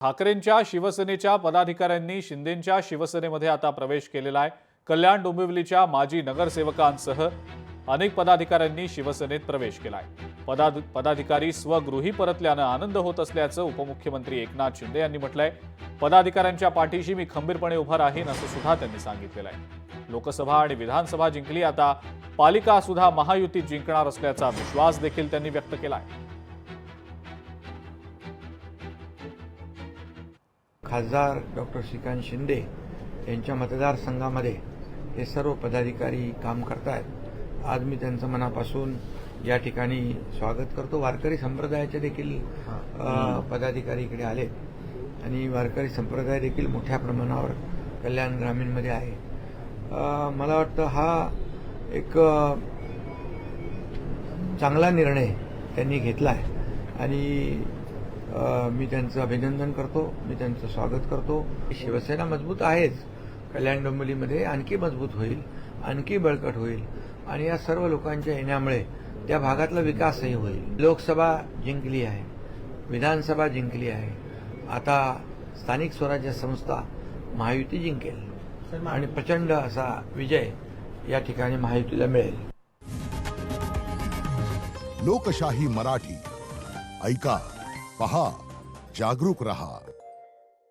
ठाकरेंच्या शिवसेनेच्या पदाधिकाऱ्यांनी शिंदेंच्या शिवसेनेमध्ये आता प्रवेश केलेला आहे। कल्याण डोंबिवलीच्या माजी नगरसेवकांसह अनेक पदाधिकाऱ्यांनी शिवसेनेत प्रवेश केलाय। पदाधिकारी स्वगृही परतल्याने आनंद होत असल्याचं उपमुख्यमंत्री एकनाथ शिंदे यांनी म्हटलंय। पदाधिकाऱ्यांच्या पाठीशी मी खंबीरपणे उभा राहीन असं सुद्धा त्यांनी सांगितलेलं आहे। लोकसभा आणि विधानसभा जिंकली, आता पालिका सुद्धा महायुतीत जिंकणार असल्याचा विश्वास देखील त्यांनी व्यक्त केलाय। खासदार डॉक्टर श्रीकांत शिंदे यांच्या मतदारसंघामध्ये हे सर्व पदाधिकारी काम करतात। आज मी त्यांचं मनापासून या ठिकाणी स्वागत करतो। वारकरी संप्रदायाचे देखील पदाधिकारी इकडे आले आणि वारकरी संप्रदाय देखील मोठ्या प्रमाणावर कल्याण ग्रामीणमध्ये आहे। मला वाटतं हा एक चांगला निर्णय त्यांनी घेतला आहे आणि मी त्यांचं अभिनंदन करतो, मी त्यांचं स्वागत करतो। शिवसेना मजबूत आहेच, कल्याण डोंबिवलीमध्ये आणखी मजबूत होईल, आणखी बळकट होईल आणि या सर्व लोकांच्या येण्यामुळे त्या भागातला विकासही होईल। लोकसभा जिंकली आहे, विधानसभा जिंकली आहे, आता स्थानिक स्वराज्य संस्था महायुती जिंकेल आणि प्रचंड असा विजय या ठिकाणी महायुतीला मिळेल। लोकशाही मराठी ऐका, पहा, जागरूक रहा।